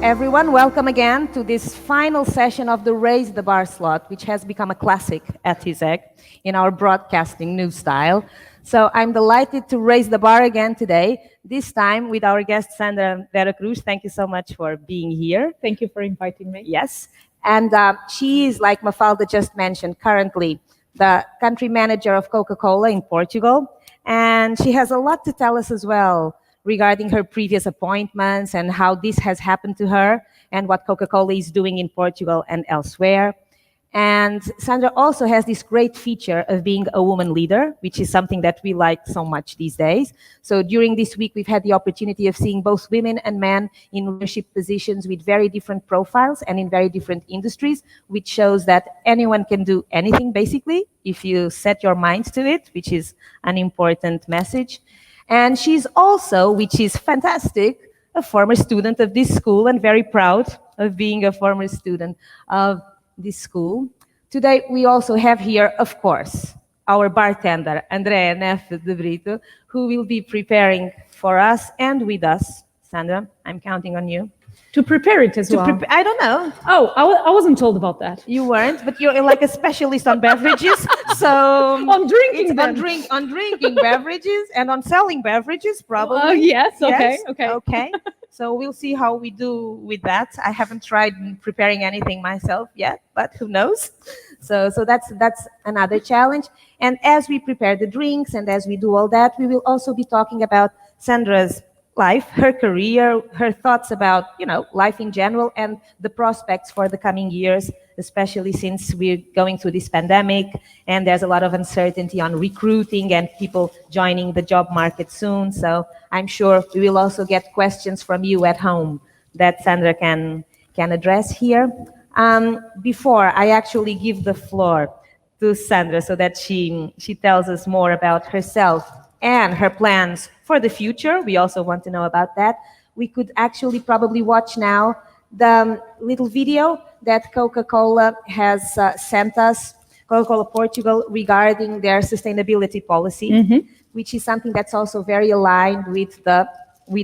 everyone. Welcome again to this final session of the Raise the Bar slot, which has become a classic at ISEG in our broadcasting new style. So I'm delighted to raise the bar again today, this time with our guest, Sandra and Vera Cruz. Thank you so much for being here. Thank you for inviting me. Yes. And she is, like Mafalda just mentioned, currently the country manager of Coca-Cola in Portugal. And she has a lot to tell us as well regarding her previous appointments and how this has happened to her and what Coca-Cola is doing in Portugal and elsewhere. And Sandra also has this great feature of being a woman leader, which is something that we like so much these days. So during this week, we've had the opportunity of seeing both women and men in leadership positions with very different profiles and in very different industries, which shows that anyone can do anything, basically, if you set your mind to it, which is an important message. And she's also, which is fantastic, a former student of this school and very proud of being a former student of this school. Today, we also have here, of course, our bartender, Andrea Neff de Brito, who will be preparing for us and with us. Sandra, I'm counting on you. To prepare it as well. I don't know. Oh, I wasn't told about that. You weren't, but you're like a specialist on beverages. So on drinking on drinking beverages and on selling beverages, probably. Yes, okay, yes, okay. So we'll see how we do with that. I haven't tried preparing anything myself yet, but who knows? So that's another challenge. And as we prepare the drinks and as we do all that, we will also be talking about Sandra's life, her career, her thoughts about, life in general and the prospects for the coming years, especially since we're going through this pandemic and there's a lot of uncertainty on recruiting and people joining the job market soon. So I'm sure we will also get questions from you at home that Sandra can address here. Before I actually give the floor to Sandra so that she tells us more about herself and her plans for the future. We also want to know about that. We could actually probably watch now the little video that Coca-Cola has sent us, Coca-Cola Portugal, regarding their sustainability policy, which is something that's also very aligned with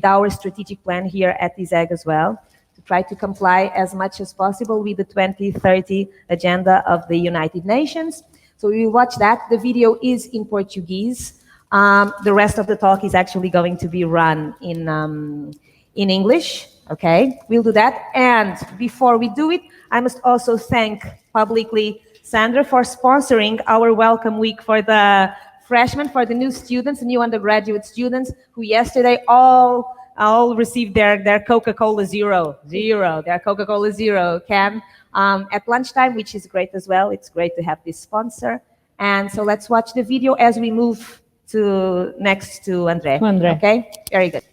our strategic plan here at ISEG as well, to try to comply as much as possible with the 2030 agenda of the United Nations. So we will watch that. The video is in Portuguese. The rest of the talk is actually going to be run in English, okay? We'll do that. And before we do it, I must also thank publicly Sandra for sponsoring our welcome week for the freshmen, for the new students, the new undergraduate students, who yesterday all received their Coca-Cola Zero, their Coca-Cola Zero can at lunchtime, which is great as well. It's great to have this sponsor. And so let's watch the video as we move next to Andre. Okay, very good.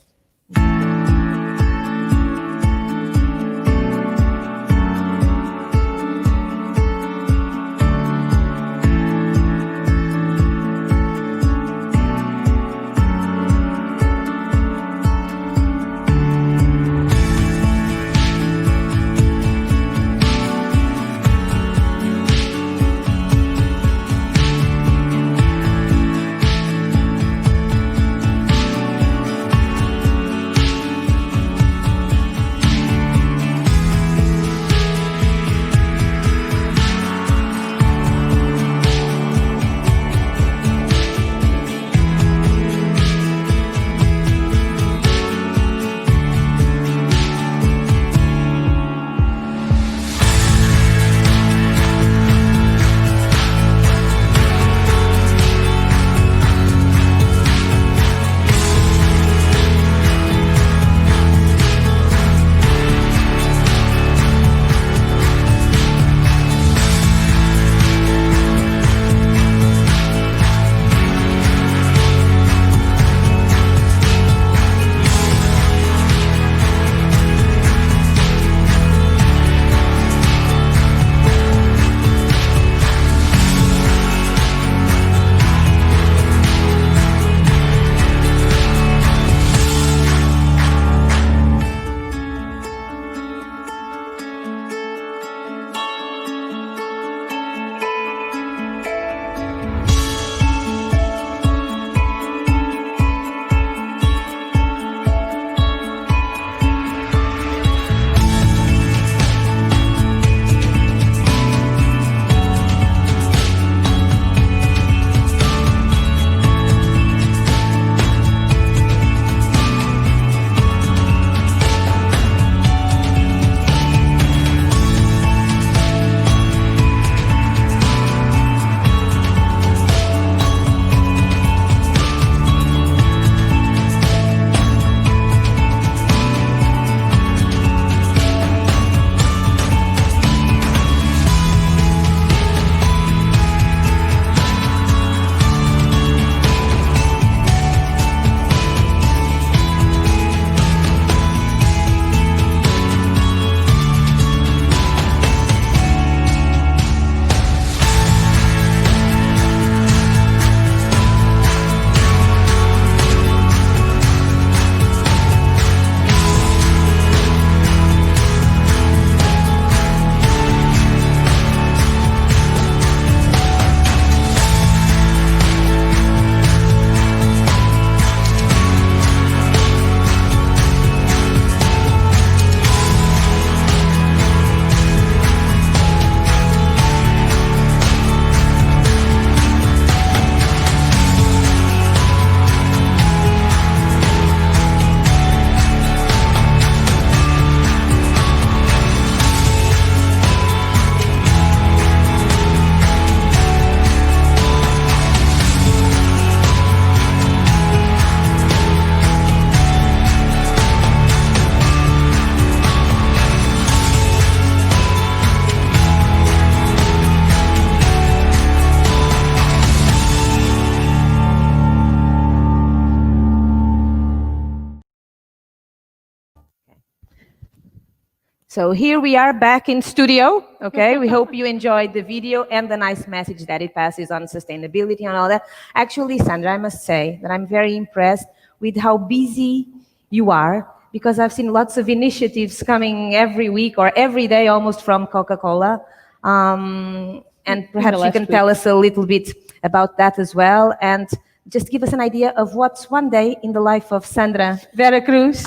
So here we are back in studio, okay? We hope you enjoyed the video and the nice message that it passes on sustainability and all that. Actually, Sandra, I must say that I'm very impressed with how busy you are, because I've seen lots of initiatives coming every week or every day almost from Coca-Cola. And perhaps you can tell us a little bit about that as well, and just give us an idea of what's one day in the life of Sandra Vera Cruz.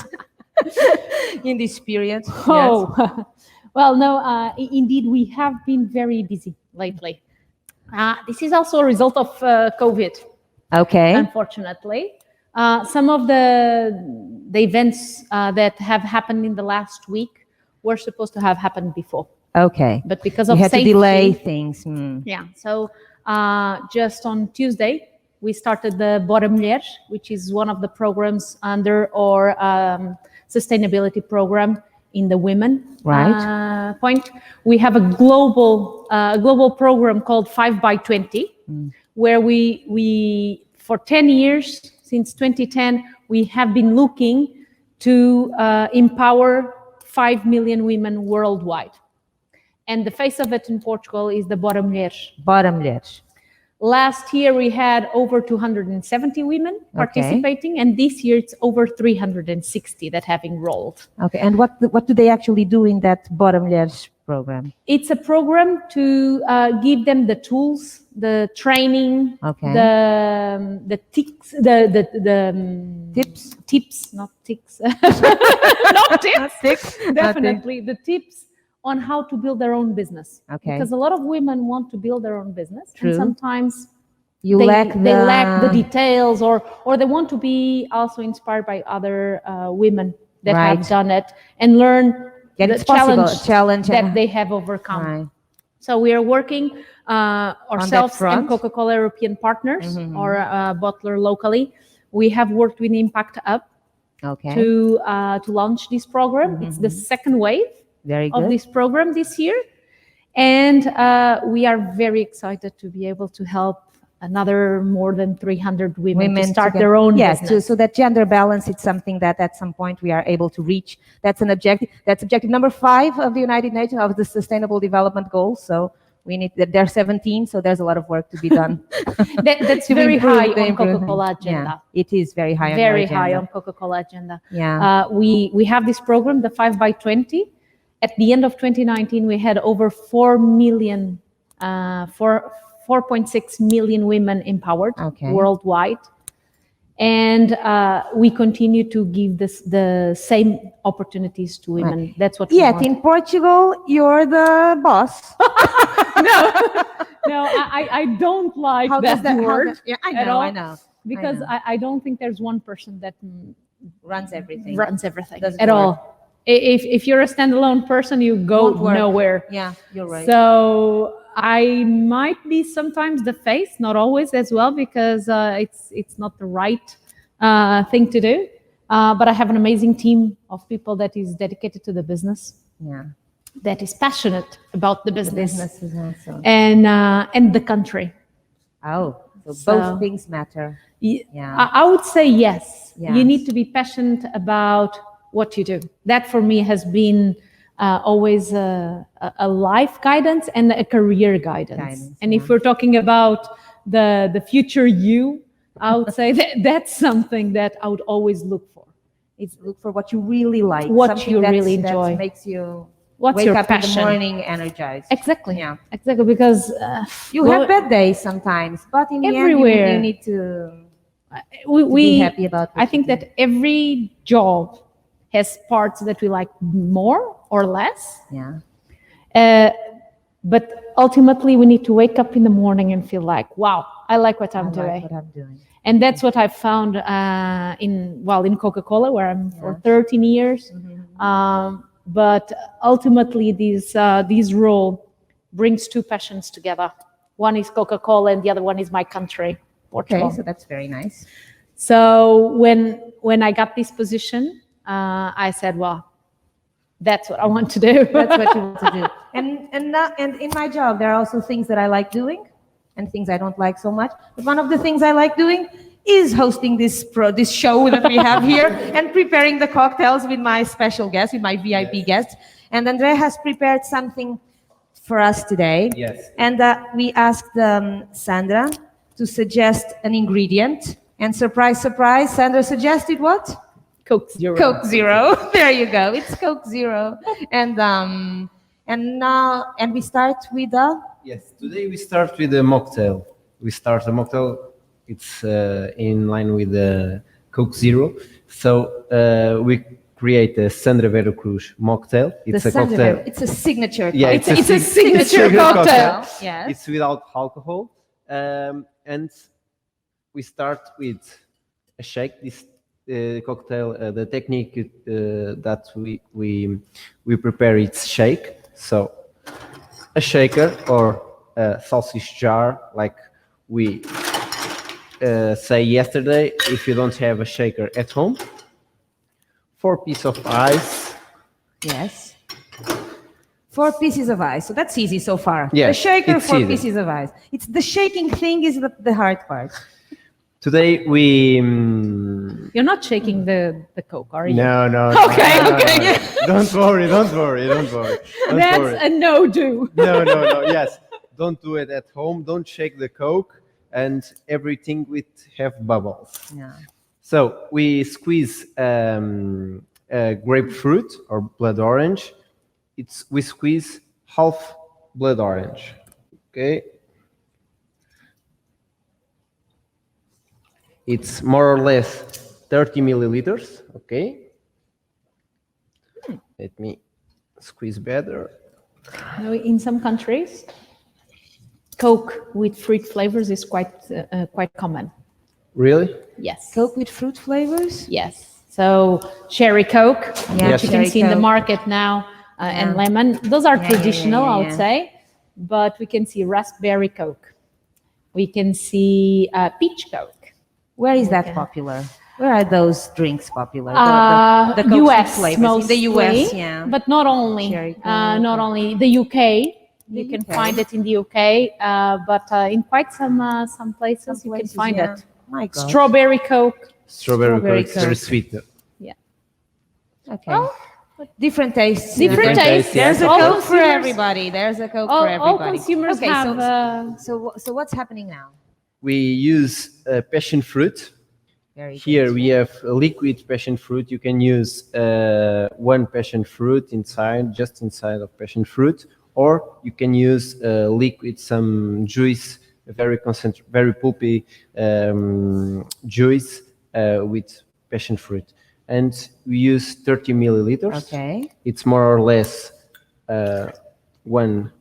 In this period. Oh, yes. Well, no, indeed, we have been very busy lately. This is also a result of COVID. Okay. Unfortunately, some of the events that have happened in the last week were supposed to have happened before. Okay. But because of safety, to delay things. Yeah. So just on Tuesday, we started the Bora Mulheres, which is one of the programs under our sustainability program in the women point. We have a global program called 5x20, where we for 10 years, since 2010, we have been looking to empower 5 million women worldwide. And the face of it in Portugal is the Bora Mulheres. Bora Mulheres. Last year, we had over 270 women participating, and this year it's over 360 that have enrolled. Okay, and what do they actually do in that Bora Mulheres program? It's a program to give them the tools, the training, the tips, tips, not ticks, not tips, definitely the tips on how to build their own business. Okay. Because a lot of women want to build their own business. True. And sometimes they lack the details, or they want to be also inspired by other women that have done it and learn the challenge that they have overcome. Right. So we are working ourselves and Coca-Cola European partners or bottler locally. We have worked with Impact Up to launch this program. It's the second wave of this program this year, and we are very excited to be able to help another more than 300 women to start their own business. So that gender balance is something that at some point we are able to reach. That's an objective. That's objective number 5 of the United Nations, of the Sustainable Development Goals. So we need that. There are 17, so there's a lot of work to be done. That's very high on Coca-Cola agenda. Yeah, it is very high. Very high on Coca-Cola agenda. Yeah. We have this program, the 5x20. At the end of 2019, we had over 4.6 million women empowered worldwide. And we continue to give the same opportunities to women. That's what we want. In Portugal, you're the boss. No, I don't like that word at all. I know. Because I don't think there's one person that runs everything. At all. If you're a standalone person, you go nowhere. Yeah, you're right. So I might be sometimes the face, not always as well, because it's not the right thing to do. But I have an amazing team of people that is dedicated to the business. Yeah. That is passionate about the business. The business is awesome. And the country. Oh, so both things matter. Yeah. I would say yes. You need to be passionate about what you do. That for me has been always a life guidance and a career guidance. And if we're talking about the future you, I would say that's something that I would always look for. It's look for what you really like, what you really enjoy, that makes you wake up passion in the morning energized. Exactly. Yeah. Exactly, because you have bad days sometimes, but in the end you need to be happy about it. I think that every job has parts that we like more or less. Yeah. But ultimately, we need to wake up in the morning and feel like, wow, I like what I'm doing. And that's what I've found in Coca-Cola, where I'm for 13 years. But ultimately, this role brings two passions together. One is Coca-Cola, and the other one is my country, Portugal. Okay, so that's very nice. So when I got this position, I said, well, that's what I want to do. That's what you want to do. And in my job, there are also things that I like doing and things I don't like so much. But one of the things I like doing is hosting this show that we have here and preparing the cocktails with my special guest, with my VIP guest. And Andrea has prepared something for us today. Yes. And we asked Sandra to suggest an ingredient. And surprise, surprise, Sandra suggested what? Coke Zero. Coke Zero. There you go. It's Coke Zero. And we start with Yes, today we start with a mocktail. We start a mocktail. It's in line with the Coke Zero. So we create a Sandra Vera Cruz mocktail. It's a cocktail. It's a signature. Yeah, cocktail. it's a signature cocktail. Yes. It's without alcohol. And we start with a shake. This cocktail, the technique that we prepare, it's shake. So a shaker or a sausage jar, like we say yesterday. If you don't have a shaker at home, 4 pieces of ice. Yes. 4 pieces of ice. So that's easy so far. Yeah, the shaker, it's 4 easy. pieces of ice. It's the shaking thing is the hard part. Today we. You're not shaking the Coke, are you? No. Okay, no, okay. No. Don't worry. Don't That's worry. a no-do. No. Yes, don't do it at home. Don't shake the Coke, and everything will have bubbles. Yeah. So we squeeze grapefruit or blood orange. We squeeze half blood orange. Okay. It's more or less 30 milliliters. Okay. Let me squeeze better. In some countries, Coke with fruit flavors is quite common. Really? Yes. Coke with fruit flavors? Yes. So cherry Coke, Yeah, which you cherry can see in the Coke. market now, and lemon. Those are traditional, I would yeah. say. But we can see raspberry Coke. We can see peach Coke. Where is that popular? Where are those drinks popular? The Coke US with flavors. mostly, In the US, yeah. but not only. Cherry Coke. Not only the UK. You can UK. find it in the UK, but in quite some places you can places, find yeah. it. My God. Strawberry Coke. Strawberry Strawberry Coke is very Coke. sweet. Okay. Different tastes. Different tastes. There's a All Coke for consumers- everybody. There's a Coke for All everybody. consumers Okay, have. so what's happening now? We use passion fruit. Very good. Here we have a liquid passion fruit. You can use one passion fruit just inside of passion fruit, or you can use liquid, some juice, a very pulpy juice with passion fruit. And we use 30 milliliters. Okay. It's more or less one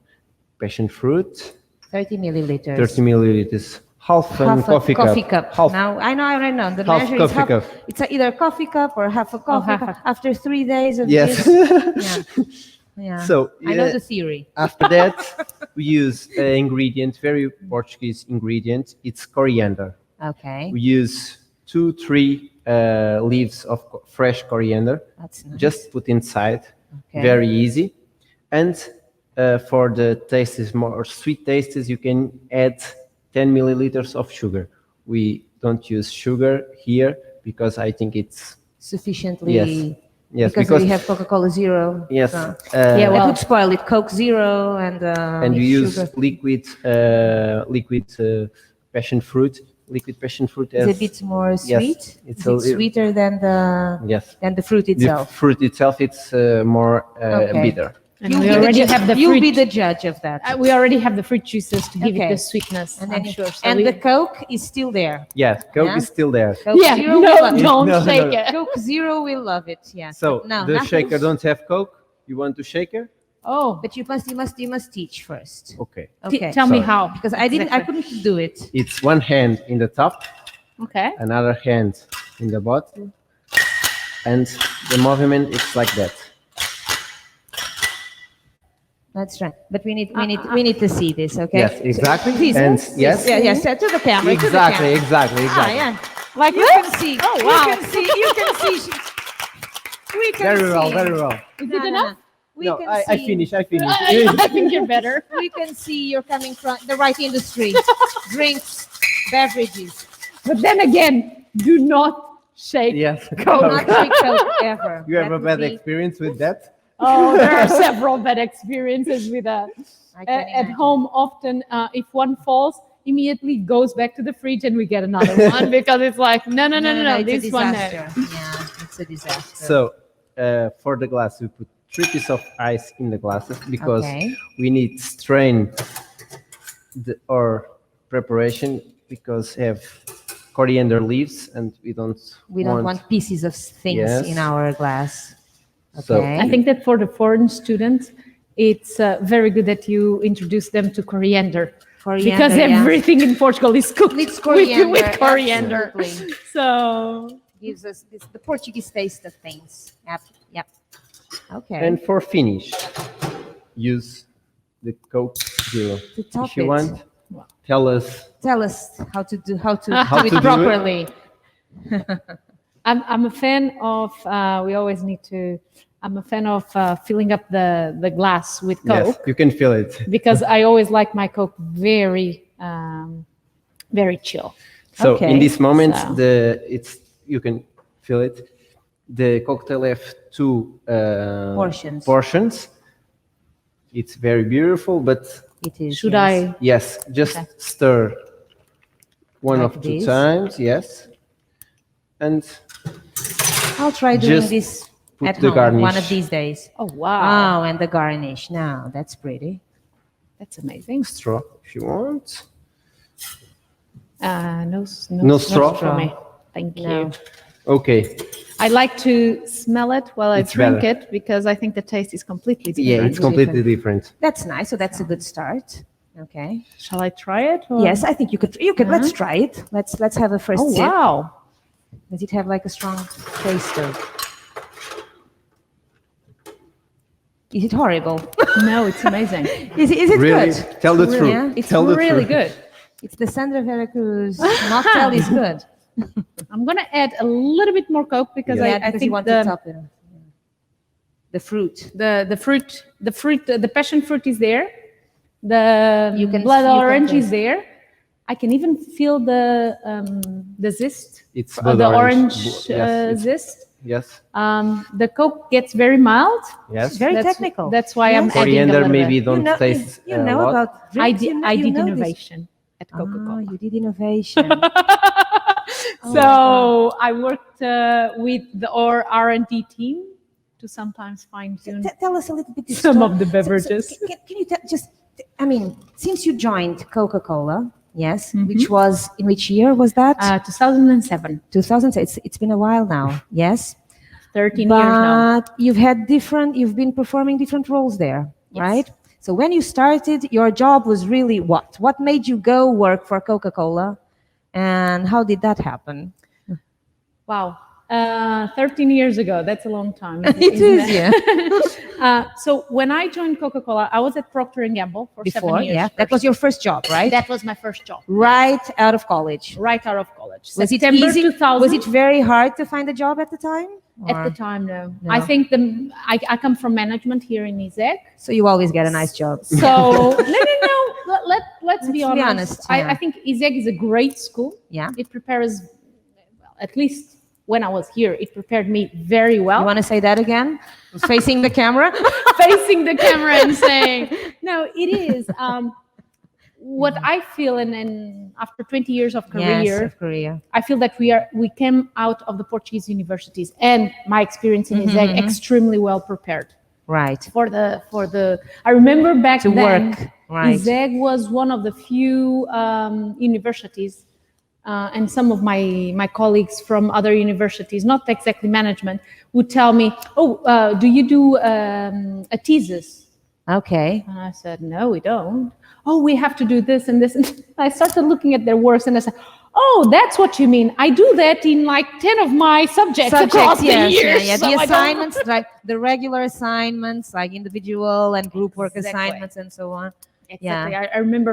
passion fruit, 30 milliliters. 30 milliliters, half a coffee cup. Half. Now I know. The Half measure is coffee half. cup. It's either a coffee cup or half a coffee half cup. a- After 3 days of Yes. this. Yeah. So I know the theory. after that, we use an ingredient, very Portuguese ingredient. It's coriander. Okay. We use 2-3 leaves of fresh coriander. That's nice. Just put inside. Okay. Very easy. And for the tastes, more sweet tastes, you can add 10 milliliters of sugar. We don't use sugar here because I think it's Sufficiently. Yes, because we have Coca-Cola Zero. yes. So. Yeah, I well- could spoil it. Coke Zero and We use sugar. liquid passion fruit. Liquid passion fruit It's has, a bit more yes, sweet. it's Is a it li- sweeter than the fruit the itself? fruit itself, it's more Okay. bitter. And we already have the You'll be fruit. the judge of that. We already have the fruit juices to give Okay. it the sweetness. And I'm then sure. So and we- the Coke is still there. Yeah, Coke Yeah? is still there. Coke yeah, Zero, we no, love it. don't No, shake no. it. Coke Zero will love it. Yeah. So no, the nothing- shaker don't have Coke. You want to shaker? Oh, But you must teach first. Okay. Okay. tell me Sorry. how. Because I couldn't do it. It's one hand in the top, Okay. another hand in the bottom, and the movement is like that. That's right. But we need to see this. Okay. Yes, exactly. Please. And yes, Yeah. Yes. To the camera. To the exactly, camera. exactly, Ah, exactly. yeah. Like You this? can see. Oh, wow. You can see. You can see. We can Very see. well, very well. Is No, it no, enough? no. We No, can I see. finish. I finish. I think you're better. We can see you're coming from the right industry. Drinks, beverages. But then again, do not shake. Yes. Not shake Coke ever. You have That a would bad be- experience with that? Oh, there are several bad experiences with that. I can At imagine. home, often, if one falls, immediately goes back to the fridge and we get another one because it's like, no, it's a this one, no. disaster. Yeah, it's a disaster. So for the glass, we put 3 pieces of ice in the glasses because Okay. we need strain our preparation because have coriander leaves and we don't want pieces of things Yes. in our glass. So- Okay. I think that for the foreign students, it's very good that you introduce them to coriander. Coriander, Because yeah. everything in Portugal is cooked It's coriander. with coriander. Absolutely. So Gives us the Portuguese taste of things. Yep. Okay. And for finish, use the Coke Zero. To top If you it. want, tell us. Tell us how to do How do to it do it? properly. I'm a fan of, we always need to, I'm a fan of filling up the glass with Coke. Yes, you can feel it. Because I always like my Coke very, very chill. So Okay. in this moment, So- you can feel it. The cocktail have 2 portions. It's very beautiful, but It is. Should yes. I? yes, just Okay. stir one Like of 2 this? times. Yes, and I'll try doing Just this put at the home garnish. one of these days. Oh, wow. Oh, and the garnish. Now that's pretty. That's amazing. straw if you want. No straw? for me. Thank you. No. Okay. I like to smell it while I It's drink better. it because I think the taste is completely Yeah, different. it's completely different. That's nice. So that's a good start. Okay. Shall I try it? or- Yes, I think you could. You could. Let's try it. Let's have a first Oh, sip. wow. Does it have like a strong taste of? Is it horrible? No, it's amazing. Is it Really? good? Tell the Really? truth. Yeah, It's Tell the really truth. good. It's the Sandra Vera Cruz mocktail is good. I'm going to add a little bit more Coke because Yeah. Yeah, I because think you want to top it. The fruit. the passion fruit is there. The You can- blood you can orange taste. is there. I can even feel the zest, It's the blood orange Yes, it's- zest. yes. The Coke gets very mild. Yes. Very That's- technical. That's why I'm Yes. adding a Coriander little maybe bit. don't taste you a know lot. about I drinks, did, you know- I you did know this. innovation at Coca-Cola. You did innovation. So I worked with our R&D team to sometimes fine tune Tell us a little bit. This some story. of the beverages. Can you I mean, since you joined Coca-Cola, yes, Mm-hmm. which was in which year was that? 2007, 2000. It's been a while now. Yes, 13 years now. but you've been performing different roles there, Yes. right? So when you started, your job was really what? What made you go work for Coca-Cola, and how did that happen? Wow. 13 years ago, that's a long time. It isn't is, yeah. So when I joined Coca-Cola, I was at Procter & Gamble for Before, 7 years. yeah, that was your first job, right? That was my first job, Right out of college. right out of college. Was it September easy? 2000. Was it very hard to find a job at the time? At the Or- time, no. No. I think I come from management here in ISEG. So you always get a nice job. So let's be be honest. honest, yeah. I think ISEG is a great school. Yeah. It prepares, well, at least when I was here, it prepared me very well. You want to say that again? Facing the camera? Facing the camera and saying, no, it is. What I feel, and after 20 years of career, Yes, of Korea. I feel that we came out of the Portuguese universities and my experience in ISEG extremely well prepared. Right. For the I remember back To then, work, right. ISEG was one of the few universities, and some of my colleagues from other universities, not exactly management, would tell me, "Oh, do you do a thesis?" Okay. And I said, "No, we don't." "Oh, we have to do this and this." And I started looking at their works, and I said, "Oh, that's what you mean. I do that in like 10 of my subjects across the years." Yeah. so The I don't- assignments, like the regular assignments, like individual and group work Exactly. assignments and so on. Exactly. I remember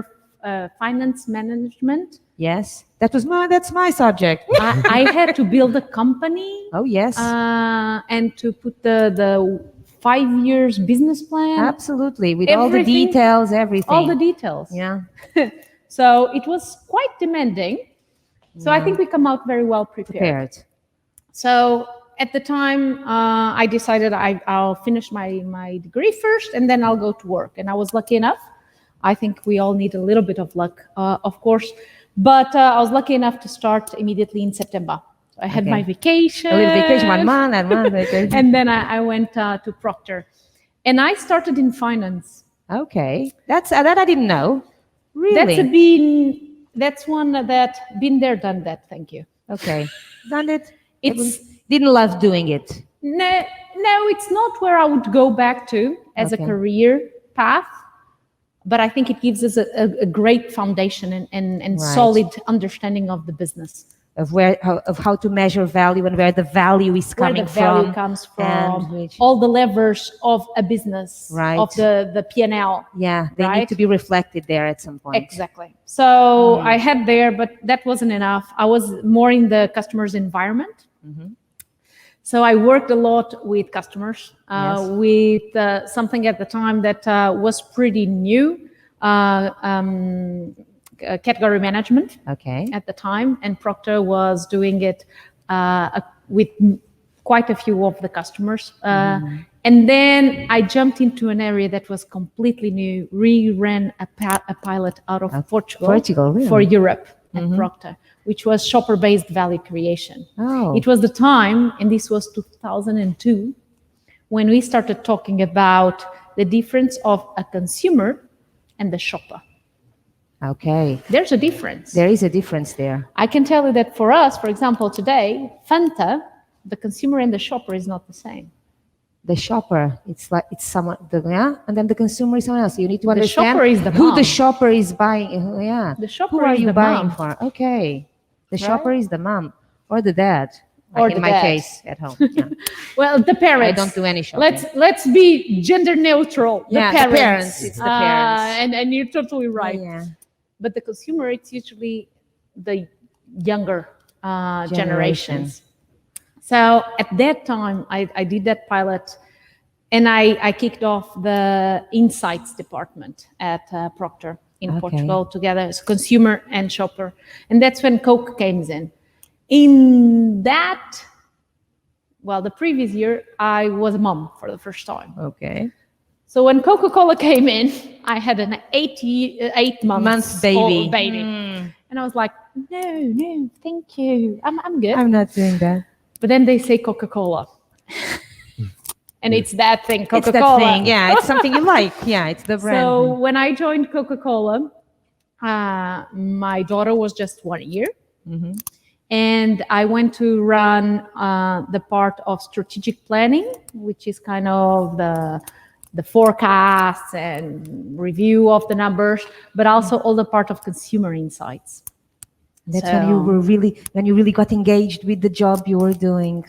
finance management. Yes. That's my subject. I had to build a company Oh, yes. and to put the 5 years business plan, Absolutely. With all the everything- details, everything. all the details. Yeah. So it was quite demanding, So I think we come out very well prepared. So at the time, I decided I'll finish my degree first, and then I'll go to work. And I was lucky enough. I think we all need a little bit of luck, of course. But I was lucky enough to start immediately in September. So I had my vacation. A little vacation, 1 month and 1 vacation. And then I went to Procter. And I started in finance. Okay. That I didn't know. Really? That's one that been there, done that. Thank you. Okay. Done it. Didn't love doing it. No, it's not where I would go back to as a career path. But I think it gives us a great foundation and solid understanding of the business. Of how to measure value and where the value is coming from. Where the value comes from, all the levers of a business, of the P&L. Yeah, they need to be reflected there at some point. Exactly. So I had there, but that wasn't enough. I was more in the customer's environment. So I worked a lot with customers, with something at the time that was pretty new, category management at the time. And Procter was doing it with quite a few of the customers. And then I jumped into an area that was completely new. We ran a pilot out of Portugal really? For Europe at Procter, which was shopper-based value creation. It was the time, and this was 2002, when we started talking about the difference of a consumer and the shopper. Okay. There's a difference. There is a difference there. I can tell you that for us, for example, today, Fanta, the consumer and the shopper is not the same. The shopper, it's someone, and then the consumer is someone else. You need to understand the shopper is who the shopper is buying. The shopper who are is you the buying mom. for? Okay. The shopper is the mom or the dad. Or in my case, at home. Yeah. Well, the parents. I don't do any shopping. Let's be gender neutral. The parents. It's the parents. And you're totally right. Yeah. But the consumer, it's usually the younger generations. So at that time, I did that pilot, and I kicked off the insights department at Procter in Portugal together as consumer and shopper. And that's when Coke came in. In that, the previous year, I was a mom for the first time. Okay. So when Coca-Cola came in, I had an 8 months baby. Old baby. And I was like, no, thank you. I'm good. I'm not doing that. But then they say Coca-Cola. And it's that thing, Coca-Cola. It's that thing, yeah. It's something you like. Yeah, it's the brand. So when I joined Coca-Cola, my daughter was just 1 year. And I went to run the part of strategic planning, which is kind of the forecasts and review of the numbers, but also all the part of consumer insights. That's when you really got engaged with the job you were doing.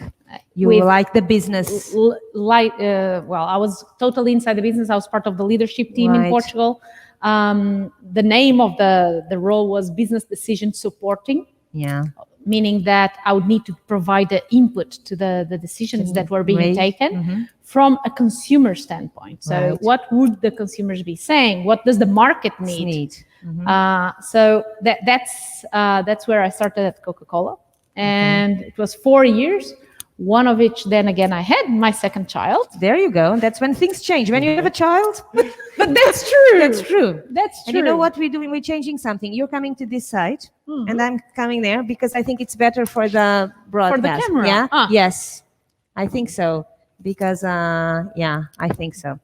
You like the business. I was totally inside the business. I was part of the leadership team in Portugal. The name of the role was business decision supporting. Yeah. Meaning that I would need to provide the input to the decisions that were being taken from a consumer standpoint. So what would the consumers be saying? What does the market need? So that's where I started at Coca-Cola. And it was 4 years, one of which then again I had my second child. There you go. That's when things change. When you have a child. But that's true. That's true. That's true. And you know what we're doing? We're changing something. You're coming to this side, and I'm coming there because I think it's better for the broadcast. For the camera. Yeah. Yes, I think so. Because I think so.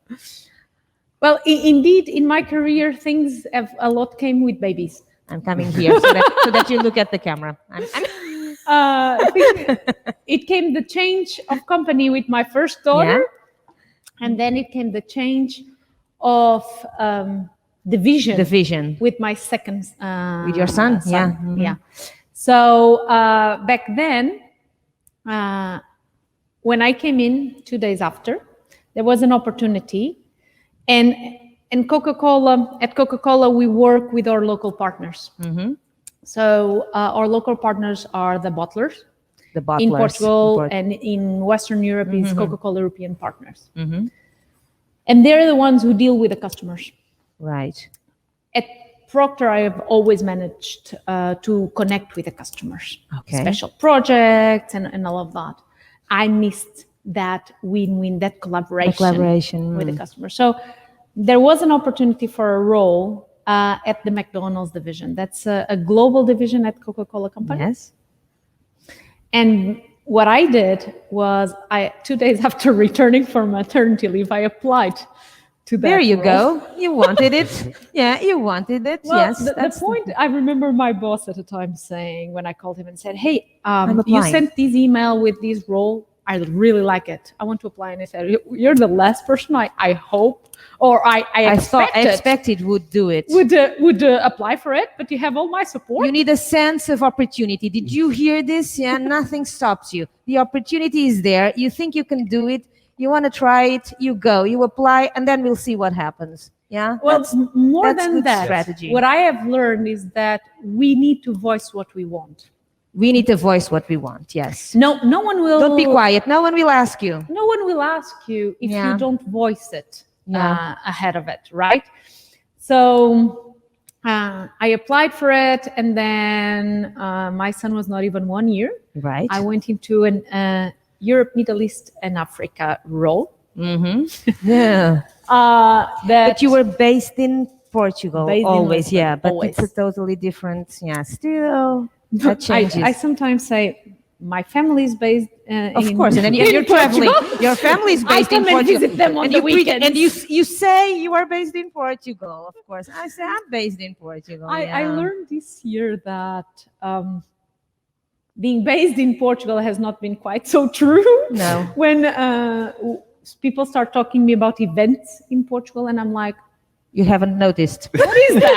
Well, indeed, in my career, things a lot came with babies. I'm coming here so that you look at the camera. It came the change of company with my first daughter, and then it came the change of division with my second with your son. Yeah. So back then, when I came in 2 days after, there was an opportunity, and at Coca-Cola we work with our local partners. So our local partners are the bottlers. In Portugal and in Western Europe is Coca-Cola European partners. And they're the ones who deal with the customers. Right. At Procter, I have always managed to connect with the customers, Okay. special projects and all of that. I missed that win-win, that collaboration with the customer. So there was an opportunity for a role at the McDonald's division. That's a global division at Coca-Cola company. Yes. And what I did was 2 days after returning from maternity leave, I applied to that There you role. go. You wanted it. Yeah, you wanted it. Well, yes. the point, I remember my boss at the time saying, when I called him and said, hey, I'm you applying. sent this email with this role. I really like it. I want to apply. And I said, you're the last person I hope, or I expected would do it. Would apply for it, but you have all my support. You need a sense of opportunity. Did you hear this? Yeah, nothing stops you. The opportunity is there. You think you can do it. You want to try it. You go. You apply, and then we'll see what happens. Yeah. Well, more that's than good that, strategy. what I have learned is that we need to voice what we want. We need to voice what we want. Yes. No one will. Don't be quiet. No one will ask you. No one will ask you if you don't voice it ahead of it, right? So I applied for it, and then my son was not even 1 year. Right. I went into an Europe, Middle East, and Africa role. Mm-hmm. Yeah. But you were based in Portugal always. Yeah. But always. It's a totally different. Yeah. Still. That changes. I sometimes say my family is based of course, and then you're traveling. Your family is based in Portugal. I visit them on the weekends. And you say you are based in Portugal. Of course, I say I'm based in Portugal. I learned this year that being based in Portugal has not been quite so true. No. When people start talking to me about events in Portugal, and I'm like, you haven't noticed. What is that?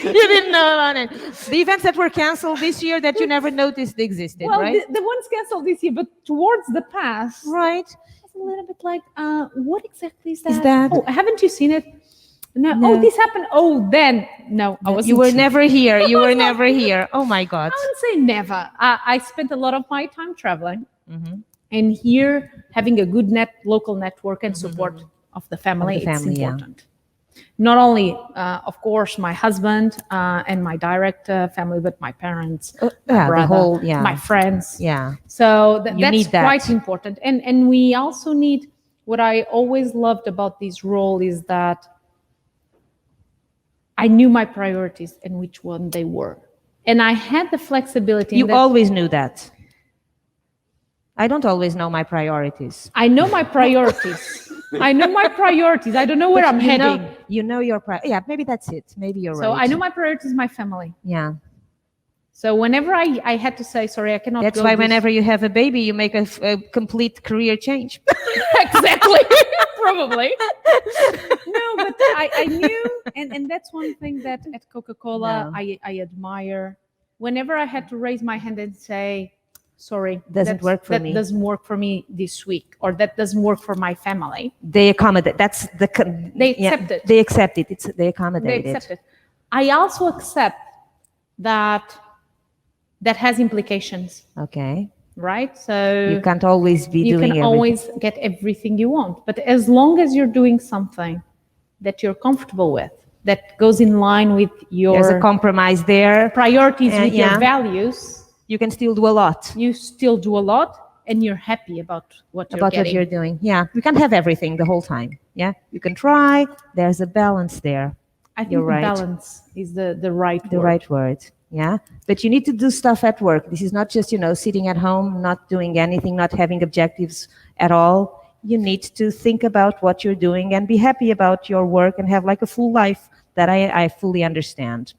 you didn't know about it. The events that were canceled this year that you never noticed existed, well, right? the ones canceled this year, but towards the past, right? It's a little bit like, what exactly is that? Is that? Oh, haven't you seen it? No. No. Oh, this happened. Oh, then no, I wasn't. You were never here. You were never here. Oh my God. I wouldn't say never. I spent a lot of my time traveling, and here having a good local network and support of the family, it's important. Yeah. Not only, of course, my husband and my direct family, but my parents, my brother, my friends. Yeah. So that's quite important. And we also need, what I always loved about this role is that I knew my priorities and which one they were. And I had the flexibility. You always knew that. I don't always know my priorities. I know my priorities. I know my priorities. I don't know where I'm heading. You know your priorities. Yeah, maybe that's it. Maybe you're right. So I know my priorities, my family. Yeah. So whenever I had to say, sorry, I cannot That's why whenever you have a baby, you make a complete career change. Exactly. Probably. No, but I knew, and that's one thing that at Coca-Cola I admire. Whenever I had to raise my hand and say, sorry, doesn't work for me. That doesn't work for me this week, or that doesn't work for my family. They accommodate. That's they accept it. They accept it. They accommodate it. They accept it. I also accept that has implications. Okay. Right? So you can't always be doing everything. You can always get everything you want, but as long as you're doing something that you're comfortable with, that goes in line with your there's a compromise there, priorities with your values. You can still do a lot. You still do a lot, and you're happy about what you're doing. Yeah, you can't have everything the whole time. Yeah, you can try. There's a balance there. I think balance is the right word. Yeah, but you need to do stuff at work. This is not just sitting at home, not doing anything, not having objectives at all. You need to think about what you're doing and be happy about your work and have like a full life. That I fully understand.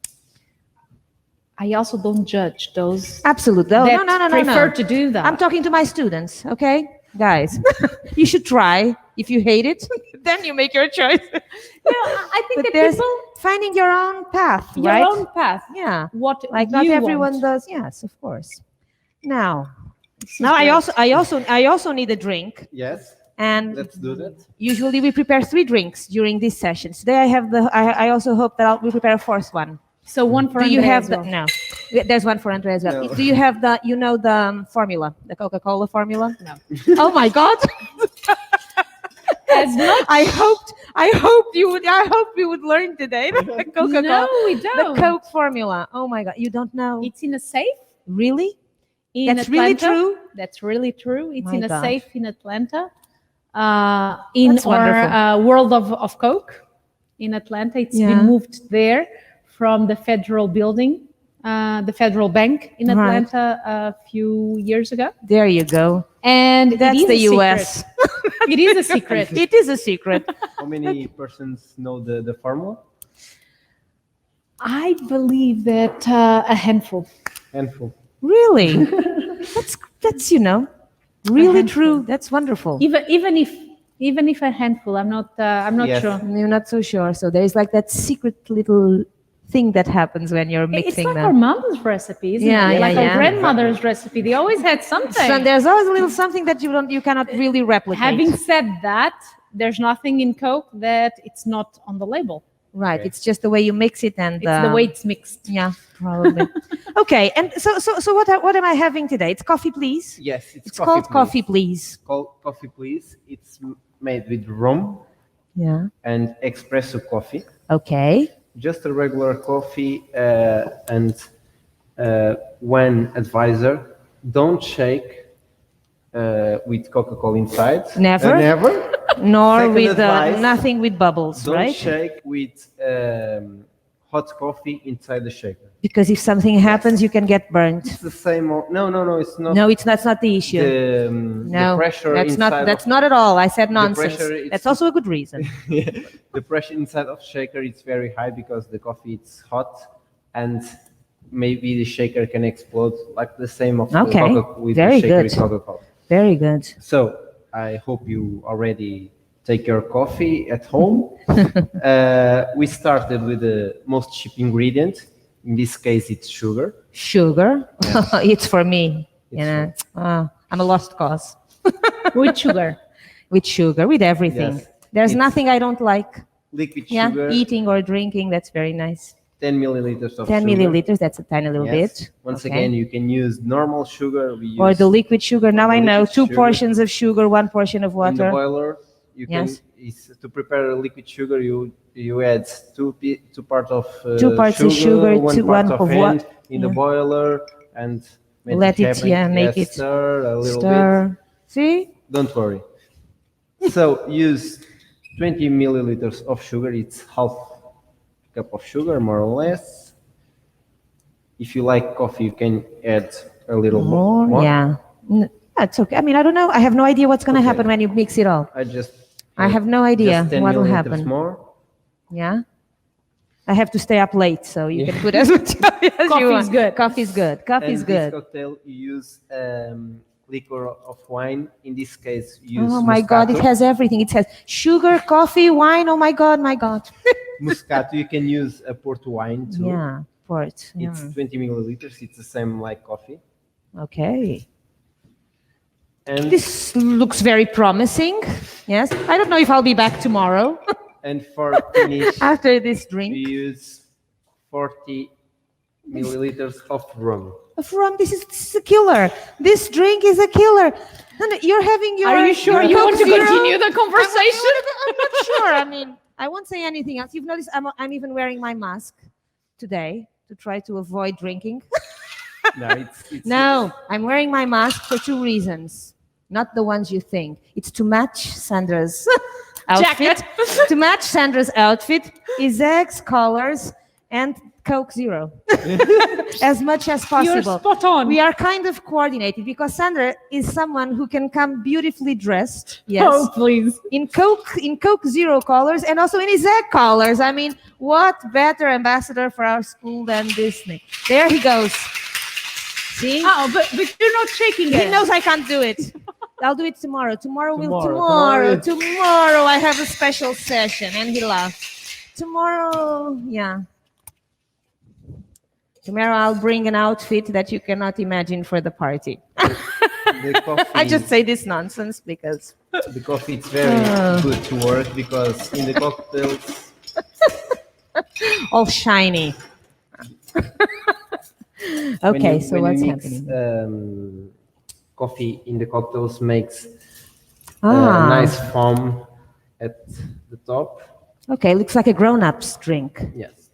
I also don't judge those. Absolutely. No. Prefer to do that. I'm talking to my students, okay? Guys, you should try. If you hate it, then you make your choice. I think that there's finding your own path, right? Your own path. Yeah. What not everyone does. Yes, of course. Now I also need a drink. Yes. And let's do that. Usually we prepare 3 drinks during these sessions. Today I also hope that we prepare a 4th one. So one for Andrea. Do you have no? There's one for Andrea as well. No. Do you have the formula, the Coca-Cola formula? No. Oh my God! as much. I hope we would learn today the Coca-Cola. No, we don't. The Coke formula. Oh my God, you don't know? It's in a safe. Really? In That's Atlanta. really true? That's really true. It's My in a gosh. safe in Atlanta. In That's our world of Coke in Atlanta. It's been moved there from the federal building, the federal bank in Atlanta a few years ago. There you go. And that's the US. It is a secret. It is a secret. How many persons know the formula? I believe that a handful. Handful. Really? That's really true. That's wonderful. Even if a handful, I'm not sure. You're not so sure. So there is like that secret little thing that happens when you're mixing it's like them. our mom's recipe, isn't it? Like our grandmother's recipe. They always had something. So there's always a little something that you cannot really replicate. Having said that, there's nothing in Coke that it's not on the label. Right. Okay. It's just the way you mix it, and it's the way it's mixed. Yeah, probably. Okay. And so what am I having today? It's coffee, please. Yes, it's called coffee, please. Called coffee, please. It's made with rum. Yeah. And espresso coffee. Okay. Just a regular coffee, and one advisor: don't shake with Coca-Cola inside. Never. Never. Nor Second with advice, nothing with bubbles, don't right? Don't shake with hot coffee inside the shaker. Because if something happens, you can get burnt. It's the same. No, it's not. No, that's not the issue. The pressure that's not at all. I said nonsense. That's also a good reason. The pressure inside of shaker is very high because the coffee is hot, and maybe the shaker can explode like the same of Coca-Cola with the shaker with Coca-Cola. Very good. So I hope you already take your coffee at home. We started with the most cheap ingredient. In this case, it's sugar. Sugar? Yes. It's for me. I'm a lost cause. With sugar? With sugar, with everything. Yes. There's nothing I don't like. Liquid sugar. Eating or drinking, that's very nice. 10 milliliters of 10 sugar. milliliters, that's a tiny little bit. Once again, you can use normal sugar. Or the liquid sugar. Now I know, 2 portions of sugar, 1 portion of water. In the boiler, you can, to prepare a liquid sugar, you add 2 parts of 2 parts of sugar, 1 part of water. In the boiler, and let it make it stir a little bit. See? Don't worry. So use 20 milliliters of sugar. It's half cup of sugar, more or less. If you like coffee, you can add a little more. Yeah, that's okay. I mean, I don't know. I have no idea what's going to happen when you mix it all. I have no idea what will happen. More. Yeah. I have to stay up late, so you can put as much coffee as you want. Coffee's good. Coffee's good. This cocktail, you use liquor of wine. In this case, use Oh my God, it has everything. It has sugar, coffee, wine. Oh my God, my God. Muscato, you can use a port wine too. Yeah, port. It's 20 milliliters. It's the same like coffee. Okay. And this looks very promising. Yes. I don't know if I'll be back tomorrow. And for finish, after this drink, we use 40 milliliters of rum. This is a killer. This drink is a killer. You're having your. Are you sure you want to continue the conversation? I'm not sure. I mean, I won't say anything else. You've noticed I'm even wearing my mask today to try to avoid drinking. No, I'm wearing my mask for 2 reasons. Not the ones you think. It's to match Sandra's outfit. To match Sandra's outfit, ISEG's colors, and Coke Zero. As much as possible. You're spot on. We are kind of coordinated because Sandra is someone who can come beautifully dressed. Yes. Oh, please. In Coke Zero colors and also in ISEG colors. I mean, what better ambassador for our school than Disney? There he goes. See? Oh, but you're not shaking it. He knows I can't do it. I'll do it tomorrow. Tomorrow I have a special session, and he laughed. Tomorrow, yeah. Tomorrow I'll bring an outfit that you cannot imagine for the party. I just say this nonsense because the coffee is very good to work because in the cocktails all shiny. Okay, so what's happening? Coffee in the cocktails makes a nice foam. at the top. Okay, looks like a grown-up's drink. Yes.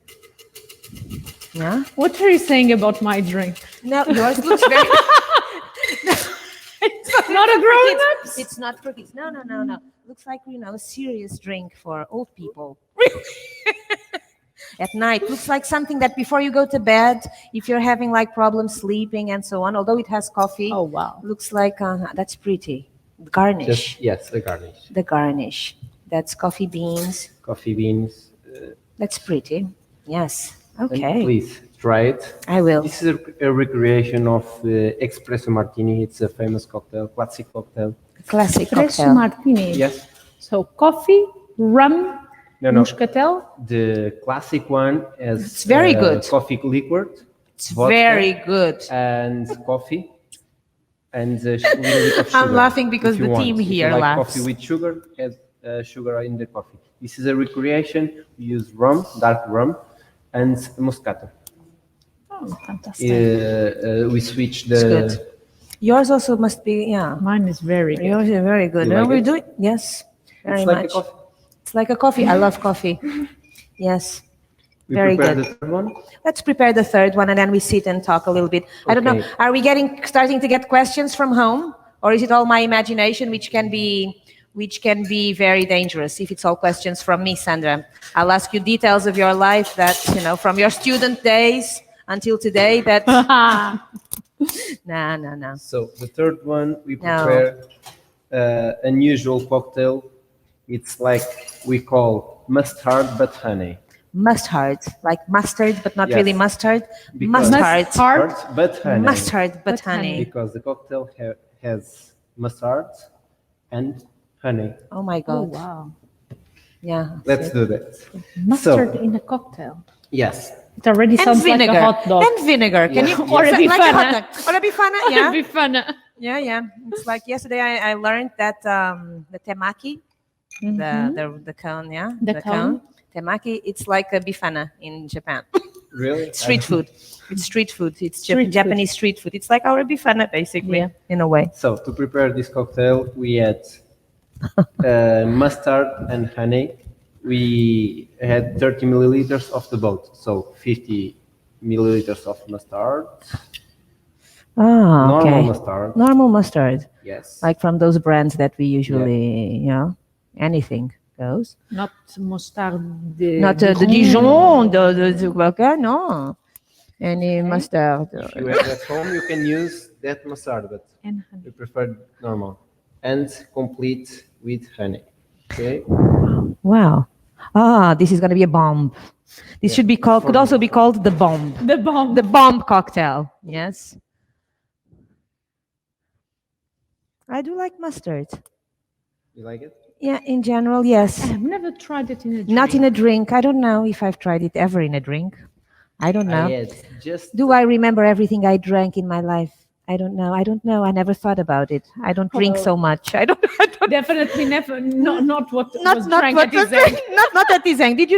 Yeah. What are you saying about my drink? No, yours looks very. Not a grown-ups? It's not for kids. No. Looks like a serious drink for old people. At night, looks like something that before you go to bed, if you're having like problems sleeping and so on. Although it has coffee. Oh wow! Looks like that's pretty. Garnish. Yes, the garnish. The garnish. That's coffee beans. Coffee beans. That's pretty. Yes. And Okay. please try it. I will. This is a recreation of espresso martini. It's a famous cocktail, classic cocktail. Classic Espresso cocktail. martini. Yes. So coffee, rum, No. muscatel. The classic one is It's very good. coffee liquid. It's vodka, very good. And coffee. And a little bit of sugar. I'm laughing because if you the want. team If you here like laughs. coffee with sugar, has sugar in the coffee. This is a recreation. We use rum, dark rum, and moscato. Oh, fantastic! We switch It's the. good. Yours also must be, yeah. Mine is very good. Yours is very good. You No, like we're it? doing, yes, very It's like much. a coffee. It's like a coffee. I love coffee. Yes. We Very prepare good. the third one. Let's prepare the third one and then we sit and talk a little bit. I don't know. Okay. Are we starting to get questions from home, or is it all my imagination, which can be very dangerous if it's all questions from me, Sandra? I'll ask you details of your life that from your student days until today. That no. So the third one, we No. prepare unusual cocktail. It's like we call mustard but honey. Mustard, like mustard, but not Yes. really mustard. Because- Mustard. Mustard. But honey. Mustard, but But honey. honey. Because the cocktail has mustard and honey. Oh my Oh God. wow! Yeah. Let's do that. Mustard in a cocktail. Yes. It already And sounds vinegar. like a hot dog. And vinegar. Can Yeah. you? Or a like bifana. hot dog. Or a bifana, yeah. It'd be fun. Yeah. It's like yesterday I learned that the temaki, the cone, yeah. The cone. Temaki, it's like a bifana in Japan. Really? Street food. It's street food. It's Street food. Japanese street food. It's like our bifana, basically, Yeah. in a way. So to prepare this cocktail, we add mustard and honey. We had 30 milliliters of the both, so 50 milliliters of mustard, Ah, normal okay. mustard. Normal mustard, Yes. like from those brands that we usually, anything goes. Not mustard. Not the Dijon, the okay, no. Any mustard. If you have at home, you can use that mustard, but And honey. we prefer normal. And complete with honey. Okay. Wow. Ah, this is going to be a bomb. This should be called, could also be called the bomb. The bomb. The bomb cocktail. Yes. I do like mustard. You like it? Yeah, in general, yes. I've never tried it in a drink. Not in a drink. I don't know if I've tried it ever in a drink. I don't know. Yes. Just Do I remember everything I drank in my life? I don't know. I never thought about it. I don't drink Oh. so much. I don't. Definitely never. Not what was Not drank what at ISEG. not at ISEG. Did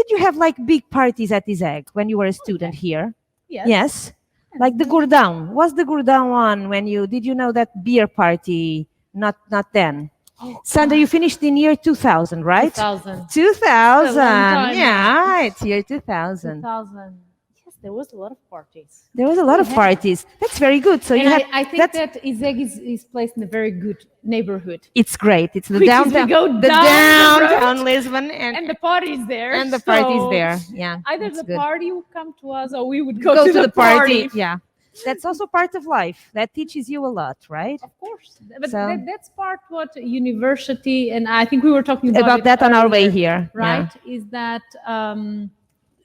you have like big parties at ISEG when you were a student here? Yes. Yes. Like the Gourdin. Was the Gourdin one when did you know that beer party? Not then. Oh, Sandra, you finished in year 2000, right? 2000. 2000. time. Yeah, it's year 2000. 2000. Yes, there was a lot of parties. There was a lot of Yeah. parties. That's very good. So And you had I think that ISEG is placed in a very good neighborhood. it's great. It's the Which is we downtown, go the down the downtown Lisbon, and the party's there. the party's so there. Yeah, Either it's the good. party would come to us or we would go to to the party. Yeah, that's also part of life. That teaches you a lot, right? Of course. But So- that's part what university, and I think we were talking about, About it that on our way earlier, here, right? Is that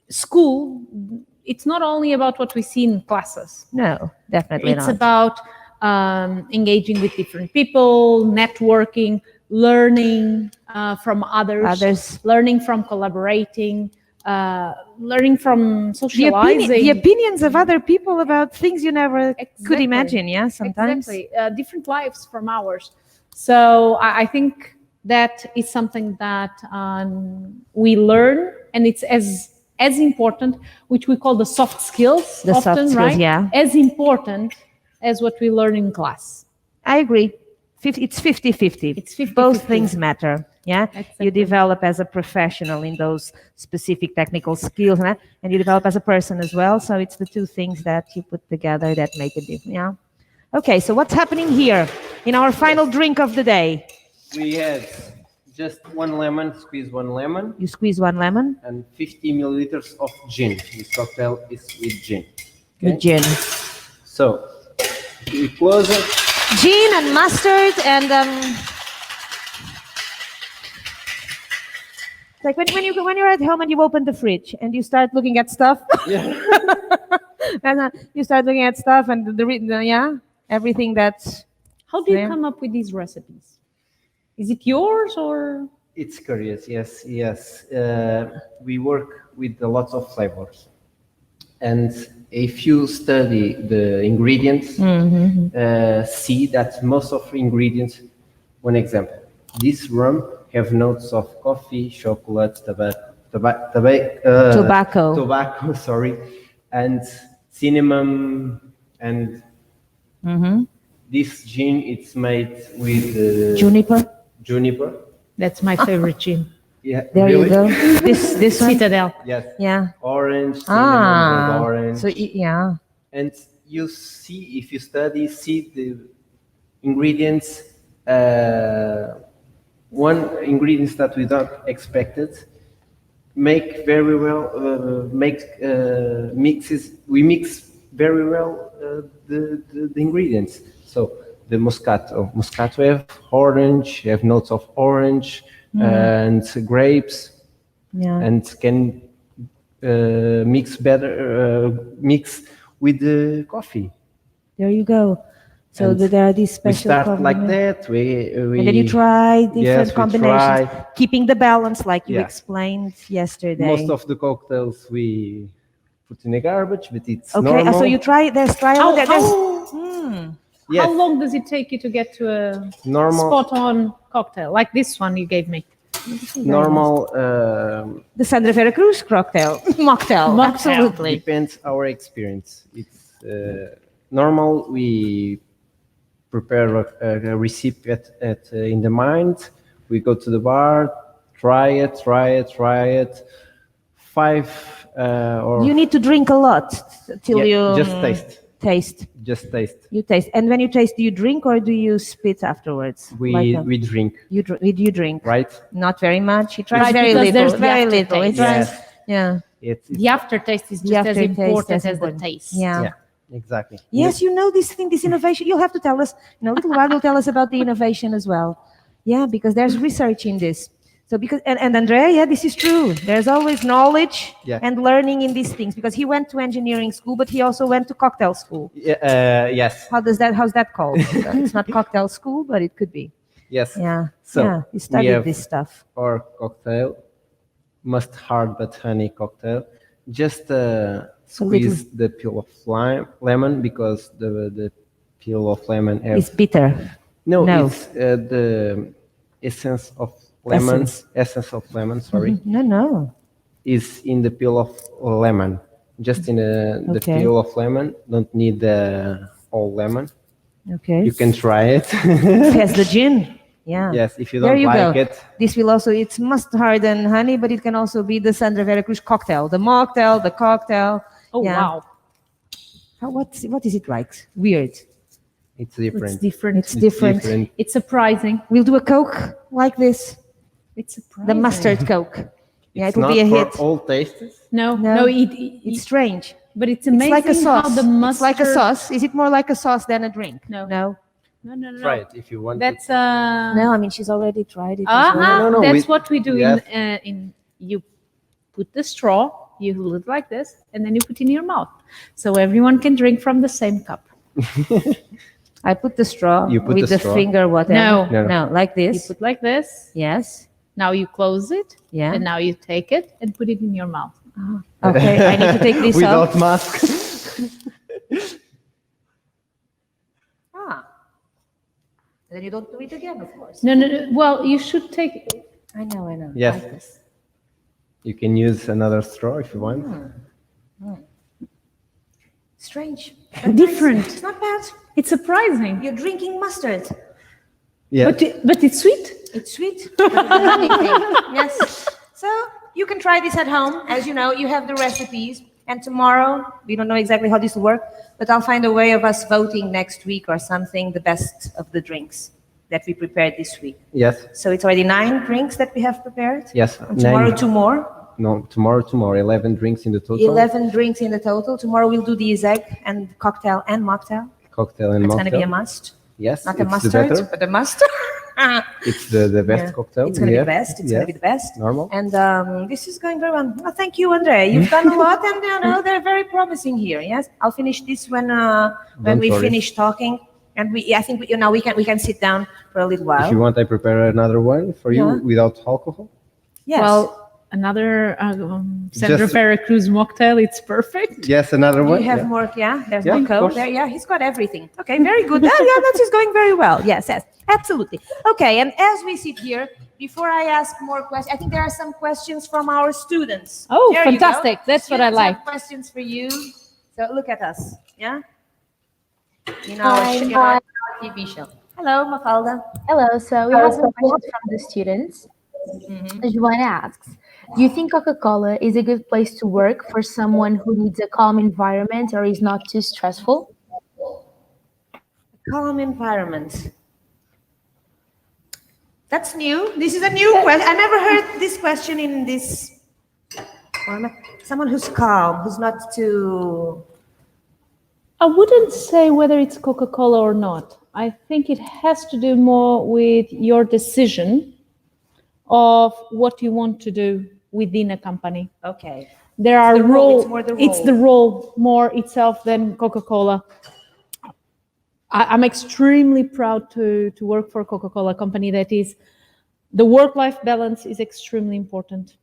school, it's not only about what we see in classes. No, definitely It's not. about engaging with different people, networking, learning from others, learning from collaborating, learning from socializing. the opinions of other people about things you never could Exactly. imagine. Yeah, sometimes. Exactly. Different lives from ours. So I think that is something that we learn, and it's as important, which we call the soft skills. The often, soft skills, right? yeah. As important as what we learn in class. I agree. It's 50-50. It's 50-50. Both things matter. Yeah, Exactly. you develop as a professional in those specific technical skills, and you develop as a person as well. So it's the two things that you put together that make a difference. Yeah. Okay, so what's happening here in our final drink of the day? We had just one lemon, squeeze one lemon. You squeeze one lemon. And 50 milliliters of gin. This cocktail is with gin. Okay? With gin. So, we close it. Gin and mustard and like when you're at home and you open the fridge and you start looking at stuff. Yeah. And you start looking at stuff and everything that's. How do you come up with these recipes? Is it yours or? It's curious, yes. We work with a lot of flavors. And if you study the ingredients, see that most of the ingredients, one example, this rum have notes of coffee, chocolate, tobacco, sorry, and cinnamon, and this gin, it's made with juniper. That's my favorite gin. Yeah, there really? you go. This one? Citadel. Yes. Yeah. Orange, cinnamon, red orange. So yeah. And you see, if you see the ingredients. One ingredients that we don't expected make very well. We mix very well the ingredients. So the Moscato have orange, have notes of orange and grapes, and can mix better mix with the coffee. There you go. So there are these special. We start like that. We and then you try different combinations, keeping the balance, like you explained yesterday. Most of the cocktails we put in the garbage, but it's okay. normal. So you try. There's trial. Yes. How long does it take you to get to a normal spot-on cocktail like this one you gave me? Normal. The Sandra Vera Cruz mocktail. Absolutely. Depends our experience. It's normal. We prepare a recipe in the mind. We go to the bar, try it. 5 or. You need to drink a lot till you just taste. Just taste. You taste, and when you taste, do you drink or do you spit afterwards? We drink. You drink, right? Not very much. He tries right, very little. There's very little. He tries, yeah. The aftertaste is just as important as the taste. Yeah. Exactly. Yes, you know this innovation. You'll have to tell us. In a little while, you'll tell us about the innovation as well. Yeah, because there's research in this. So and Andrea, this is true. There's always knowledge and learning in these things because he went to engineering school, but he also went to cocktail school. Yes. How's that called? It's not cocktail school, but it could be. Yes. Yeah. So you studied this stuff. Our cocktail, mustard but honey cocktail. Just squeeze the peel of lemon because the peel of lemon is bitter. No, it's the essence of lemon. Essence of lemon. Sorry. No. Is in the peel of lemon. Just in the peel of lemon. Don't need the whole lemon. Okay. You can try it. Has the gin. Yeah. Yes, if you don't like it. This will also, it's mustard and honey, but it can also be the Sandra Vera Cruz cocktail, the mocktail, the cocktail. Oh, wow. What is it like? Weird. It's different. It's different. It's surprising. We'll do a Coke like this. It's surprising. The mustard Coke. Yeah, it will be a hit. For all tastes? No. It's strange. But it's amazing. It's like a sauce. How the mustard... It's like a sauce. Is it more like a sauce than a drink? No. Try it if you want. That's No, I mean she's already tried it. No, that's what we do in you put the straw, you hold it like this, and then you put it in your mouth. So everyone can drink from the same cup. I put the straw with the straw. finger, whatever. No, like this. You put like this. Yes. Now you close it. Yeah. And now you take it and put it in your mouth. Okay, I need to take this without off. mask. Then you don't do it again, of course. No. Well, you should take it. I know. Yes. Like this. You can use another straw if you want. Strange. Different. It's not bad. It's surprising. You're drinking mustard. Yeah. But it's sweet. It's sweet. But it's a honey thing. Yes. So you can try this at home. As you know, you have the recipes. And tomorrow, we don't know exactly how this will work, but I'll find a way of us voting next week or something, the best of the drinks that we prepared this week. Yes. So it's already 9 drinks that we have prepared. Yes. And tomorrow, 2 more. No, tomorrow, 11 drinks in the total. 11 drinks in the total. Tomorrow we'll do the ISEG and cocktail and mocktail. Cocktail and It's mocktail. going to be a must. Yes, Not a it's mustard, the better. but a mustard. It's the best cocktail. It's going to be the best. It's going to be the best. Normal. And this is going very well. Oh, thank you, Andre. You've done a lot, and they're very promising here. Yes, I'll finish this when we finish talking, and I think we can sit down for a little while. If you want, I prepare another one for you without alcohol. Yes. Well, another Sandra Vera Cruz mocktail. It's perfect. Yes, another one. You have more, there's Yeah, more of code course. there. Yeah, he's got everything. Okay, very good. That is going very well. Yes, absolutely. Okay, and as we sit here, before I ask more questions, I think there are some questions from our students. Oh, There you go. fantastic. That's what I Students have like. questions for you. So look at us, yeah? Hi. In our TV show. Hello, Mafalda. Hello, so we have some questions from the students. Joanna asks, do you think Coca-Cola is a good place to work for someone who needs a calm environment or is not too stressful? Calm environment. That's new. This is a new question. I never heard this question in this format. Someone who's calm, who's not too... I wouldn't say whether it's Coca-Cola or not. I think it has to do more with your decision of what you want to do within a company. Okay. There are roles. It's more the role. It's the role more itself than Coca-Cola. I'm extremely proud to work for a Coca-Cola company that is, the work-life balance is extremely important.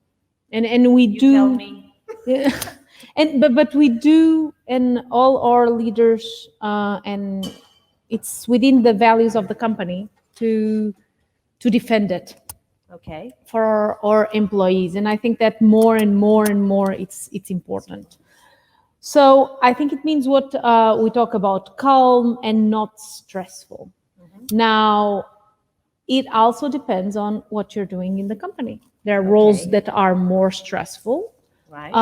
And we You do. tell me. Yeah. But we do, and all our leaders, and it's within the values of the company to defend it. Okay. For our employees, and I think that more and more it's important. So I think it means what we talk about, calm and not stressful. Now, it also depends on what you're doing in the company. There are roles that are more stressful, Right.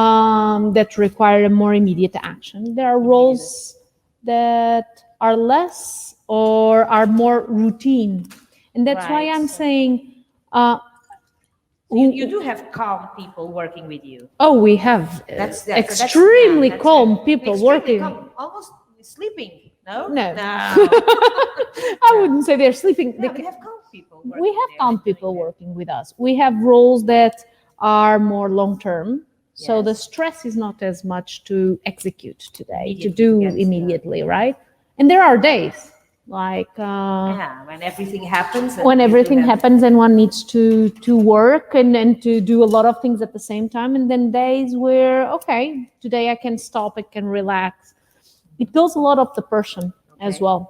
that require a more immediate action. There are roles that are less or are more routine, and that's why Right. I'm saying. You do have calm people working with you. Oh, we have That's extremely that's calm it. people Extremely working. calm, almost sleeping. No. No. No. I wouldn't say they're sleeping. No, we have calm people. We working have there. calm people working with us. We have roles that are more long term. So the Yes. stress is not as much to execute today, to Immediately, do yes, immediately, right? And there are days like When everything happens. and when you do everything have- happens and one needs to work and to do a lot of things at the same time, and then days where, okay, today I can stop, I can relax. It goes a lot of the person as Okay. well.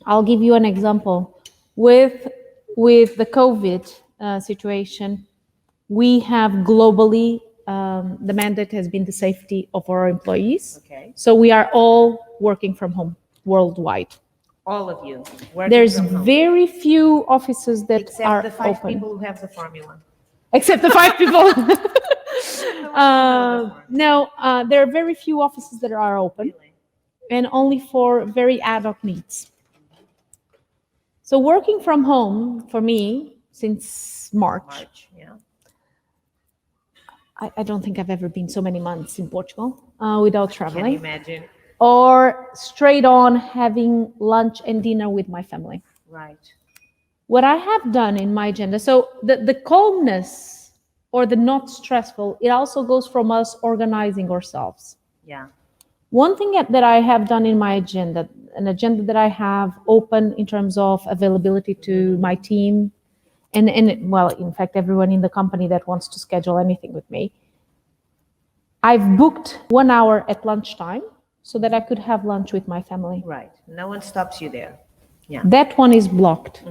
I'll give you an example. With the COVID situation, we have globally, the mandate has been the safety of our employees. Okay. So we are all working from home worldwide. All of you. Working There's from home. very few offices that Except are the 5 open. people who have the formula. Except the 5 people. No, there are very few offices that are open, Really? and only for very ad hoc needs. So working from home for me since March, Yeah. I don't think I've ever been so many months in Portugal without Can you traveling, imagine? or straight on having lunch and dinner with my family. Right. What I have done in my agenda, so the calmness or the not stressful, it also goes from us organizing ourselves. Yeah. One thing that I have done in my agenda, an agenda that I have open in terms of availability to my team, and well, in fact, everyone in the company that wants to schedule anything with me, I've booked 1 hour at lunchtime so that I could have lunch with my family. Right. No one stops you there. That one is blocked.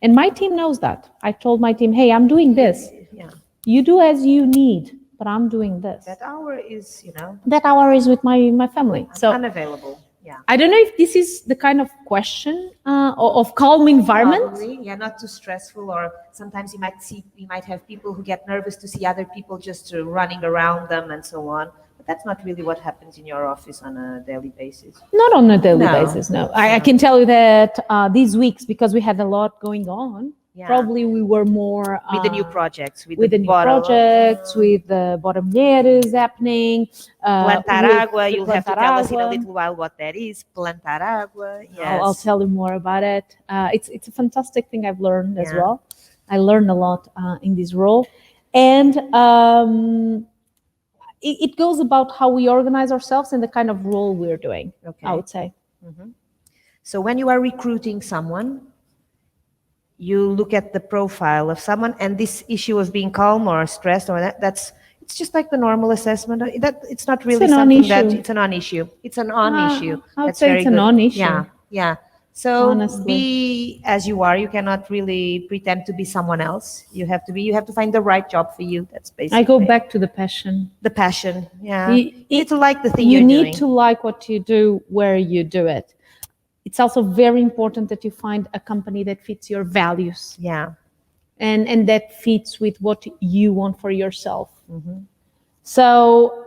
And my team knows that. I told my team, hey, I'm doing this. Yeah. You do as you need, but I'm doing this. That hour is, That hour is with my family. So unavailable. Yeah. I don't know if this is the kind of question of calm environment. Probably, yeah, not too stressful. Or sometimes we might have people who get nervous to see other people just running around them and so on. But that's not really what happens in your office on a daily basis. Not on a daily No. basis, no. I can tell you that these weeks, because we had a lot going on, probably we were more with the new projects, with the new projects, with the Bora Mulheres happening. Plantar Água, you'll have to tell us in a little while what that is. Plantar Água, yes. I'll tell you more about it. It's a fantastic thing I've learned as well. I learned a lot in this role. And it goes about how we organize ourselves and the kind of role we're doing, I would say. Mm-hmm. So when you are recruiting someone, you look at the profile of someone, and this issue of being calm or stressed or it's just like the normal assessment. It's not really something that it's a non-issue. It's a non-issue. I would say it's a non-issue. Yeah. So honestly, be as you are. You cannot really pretend to be someone else. You have to find the right job for you. That's basically. I go back to the passion. The passion. Yeah. You need to like the thing you're doing. You need to like what you do, where you do it. It's also very important that you find a company that fits your values. Yeah. And that fits with what you want for yourself. Mm-hmm. So,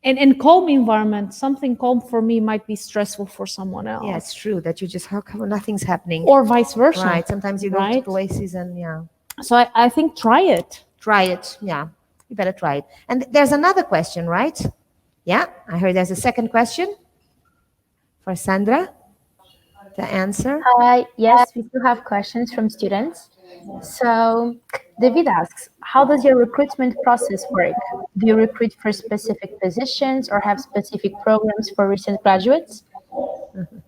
and calm environment, something calm for me might be stressful for someone else. Yeah, it's true that you just, how come nothing's happening? Or vice versa. Right. Sometimes you go to places and So I think try it. Try it. Yeah. You better try it. And there's another question, right? Yeah. I heard there's a second question for Sandra to answer. Yes, we do have questions from students. So David asks, how does your recruitment process work? Do you recruit for specific positions or have specific programs for recent graduates? Mm-hmm.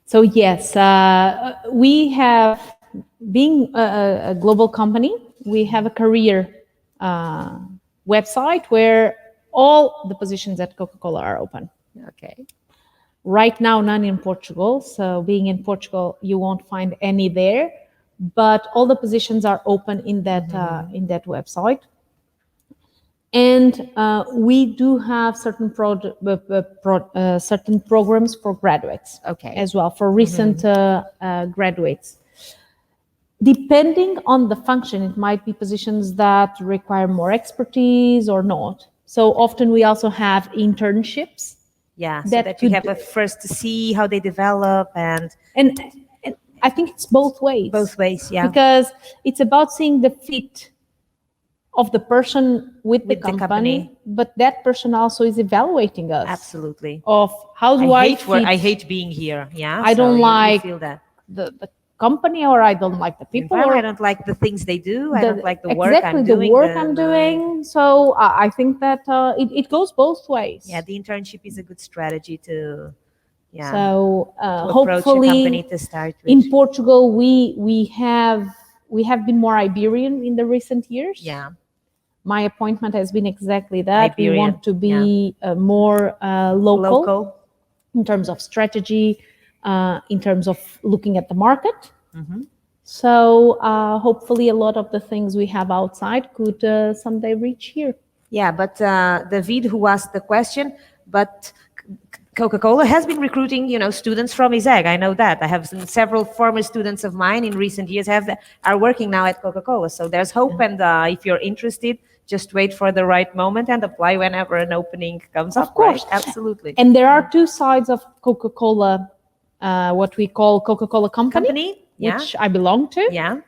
So yes, we have, being a global company, we have a career website where all the positions at Coca-Cola are open. Okay. Right now, none in Portugal. So being in Portugal, you won't find any there. But all the positions are open in that website. And we do have certain certain programs for graduates, as well, for recent graduates. Depending on the function, it might be positions that require more expertise or not. So often we also have internships. Yeah, so that you have a first to see how they develop and I think it's both ways. Both ways, yeah. Because it's about seeing the fit of the person with the company, but that person also is evaluating us. Absolutely. Of how do I fit? I hate being here. Yeah. I don't like feel that. the company, or I don't like the people, or I don't like the things they do. I don't like the work I'm doing. Exactly, the work I'm doing. So I think that it goes both ways. Yeah, the internship is a good strategy to. Yeah. So to hopefully, a company to start with. In Portugal, we have been more Iberian in the recent years. Yeah. My appointment has been exactly that. Iberian, we want to be more local in terms of strategy, in terms of looking at the market. Mm-hmm. So hopefully, a lot of the things we have outside could someday reach here. Yeah, but David, who asked the question, but Coca-Cola has been recruiting, students from ISEG. I know that. I have several former students of mine in recent years are working now at Coca-Cola. So there's hope, and if you're interested, just wait for the right moment and apply whenever an opening comes up. Of course, right? Absolutely. And there are two sides of Coca-Cola, what we call Coca-Cola Company, which I belong to. Yeah.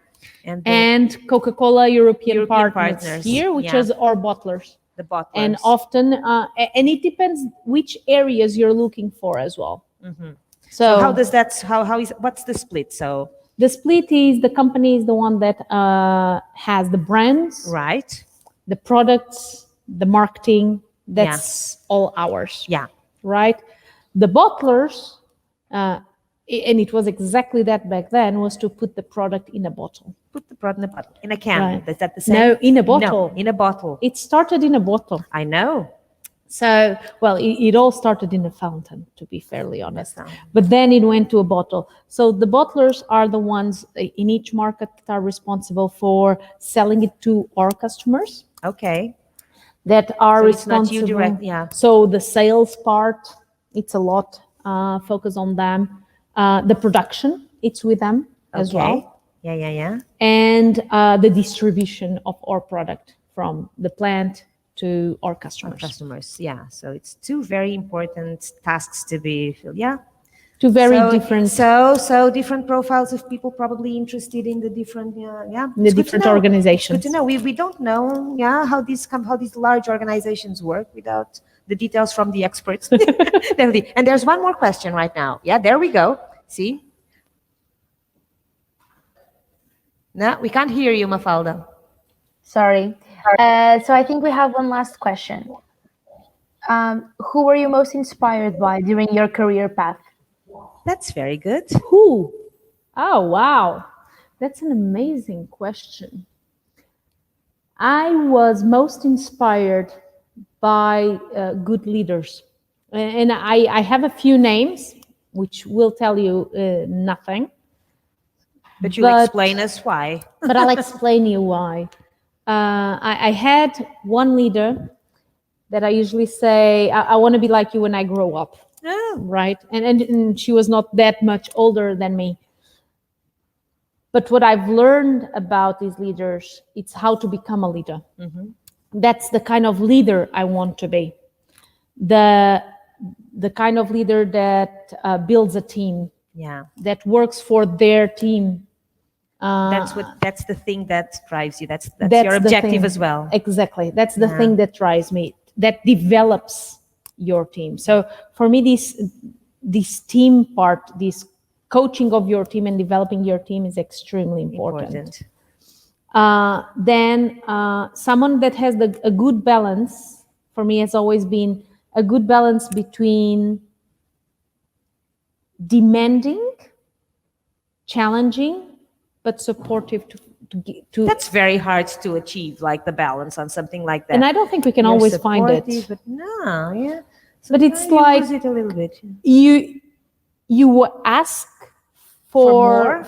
And Coca-Cola European partners here, which is our bottlers. The bottlers. And often, and it depends which areas you're looking for as well. Mm-hmm. So how does that? What's the split? So the split is the company is the one that has the brands, right? The products, the marketing. That's all ours. Yeah. Right. The bottlers, and it was exactly that back then, was to put the product in a bottle. Put the product in a bottle, in a can. Right. Is that the same? No, in a bottle. No, in a bottle. It started in a bottle. I know. So, well, it all started in a fountain, to be fairly honest. But then it went to a bottle. So the bottlers are the ones in each market that are responsible for selling it to our customers. Okay. That are so responsible. It's not you direct, yeah. So the sales part It's a lot focus on them. The production, it's with them as well. Yeah. And the distribution of our product from the plant to our customers. Yeah. So it's two very important tasks to be filled. Yeah. Two very different. So different profiles of people probably interested in the different, the different organizations. It's good to know. We don't know, how these large organizations work without the details from the experts. Definitely. And there's one more question right now. Yeah, there we go. See? No, we can't hear you, Mafalda. Sorry. So I think we have one last question. Who were you most inspired by during your career path? That's very good. Who? Oh, wow. That's an amazing question. I was most inspired by good leaders. And I have a few names, which will tell you nothing. But you'll explain us why. But I'll explain you why. I had one leader that I usually say, I want to be like you when I grow up. Oh. Right? And she was not that much older than me. But what I've learned about these leaders, it's how to become a leader. Mm-hmm. That's the kind of leader I want to be. The kind of leader that builds a team. Yeah. That works for their team. That's the thing that drives you. That's your objective as well. Exactly. That's the thing that drives me, that develops your team. So for me, this team part, this coaching of your team and developing your team is extremely important. Then someone that has a good balance, for me, has always been a good balance between demanding, challenging, but supportive to That's very hard to achieve, like the balance on something like that. And I don't think we can always find it. But no, yeah. But it's like lose it a little bit. You ask for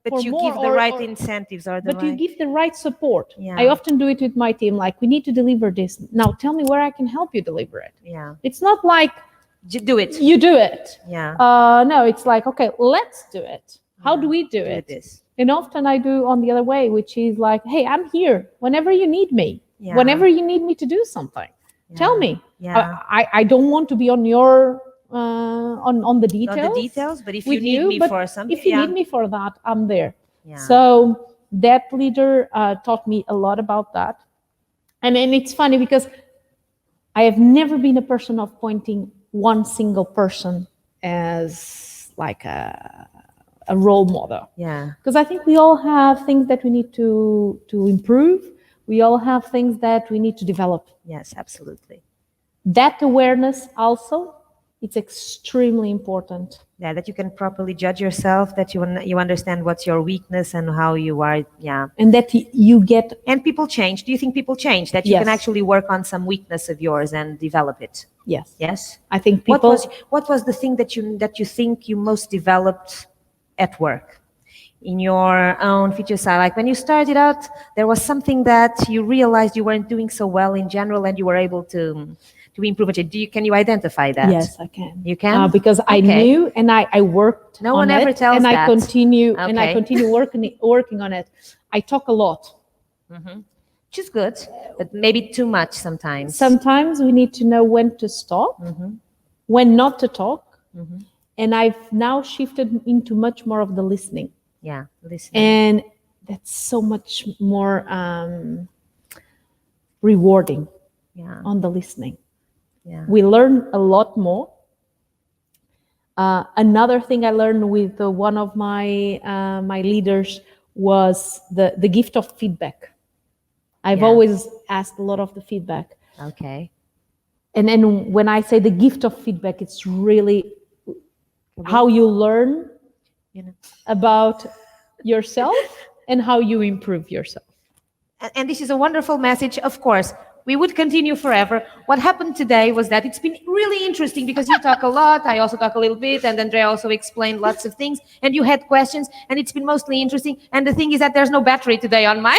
but you give the right incentives but you give the right support. Yeah. I often do it with my team. Like, we need to deliver this. Now tell me where I can help you deliver it. Yeah. It's not like do it. You do it. Yeah. No, it's like, okay, let's do it. How do we do it? This. And often I do on the other way, which is like, hey, I'm here whenever you need me. Yeah. Whenever you need me to do something, tell me. Yeah. I don't want to be on your on the details. On the details, but if you need me for something, if you need me for that, I'm there. Yeah. So that leader taught me a lot about that. And it's funny because I have never been a person of pointing one single person as like a role model. Yeah. Because I think we all have things that we need to improve. We all have things that we need to develop. Yes, absolutely. That awareness also, it's extremely important. Yeah, that you can properly judge yourself, that you understand what's your weakness and how you are. Yeah. And that you get. And people change. Do you think people change? That you can actually work on some weakness of yours and develop it? Yes. Yes. I think people. What was the thing that you think you most developed at work? In your own future side, like when you started out, there was something that you realized you weren't doing so well in general, and you were able to improve it. Can you identify that? Yes, I can. You can, because I knew and I worked. No one ever tells and that. I continue and I continue working on it. I talk a lot, which is good, but maybe too much sometimes. Sometimes we need to know when to stop, when not to talk, and I've now shifted into much more of the listening. Yeah, listening. And that's so much more rewarding on the listening. Yeah. We learn a lot more. Another thing I learned with one of my my leaders was the gift of feedback. I've always asked a lot of the feedback. Okay. And then when I say the gift of feedback, it's really how you learn about yourself and how you improve yourself. And this is a wonderful message. Of course, we would continue forever. What happened today was that it's been really interesting because you talk a lot, I also talk a little bit, and Andrea also explained lots of things, and you had questions, and it's been mostly interesting. And the thing is that there's no battery today on my...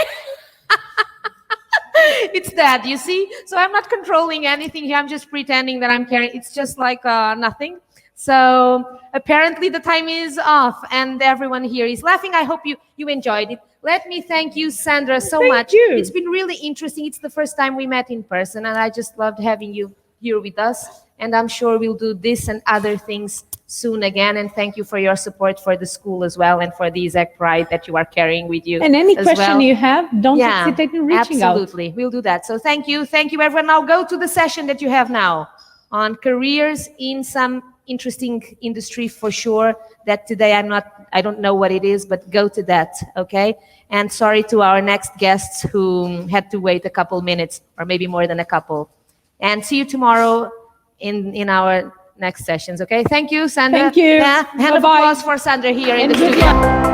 It's that, you see? So I'm not controlling anything here. I'm just pretending that I'm carrying. It's just like nothing. So apparently the time is off and everyone here is laughing. I hope you enjoyed it. Let me thank you, Sandra, so much. you. It's been really interesting. It's the first time we met in person, and I just loved having you here with us. And I'm sure we'll do this and other things soon again. And thank you for your support for the school as well, and for the ISEG pride that you are carrying with you. And any as question well. you have, don't hesitate in reaching out. Absolutely, we'll do that. So thank you everyone. Now go to the session that you have now on careers in some interesting industry for sure. That today I don't know what it is, but go to that, okay? And sorry to our next guests who had to wait a couple minutes or maybe more than a couple. And see you tomorrow in our next sessions, okay? Thank you, Sandra. Thank you. Yeah, hand of Bye-bye. applause for Sandra here in And the good studio. luck.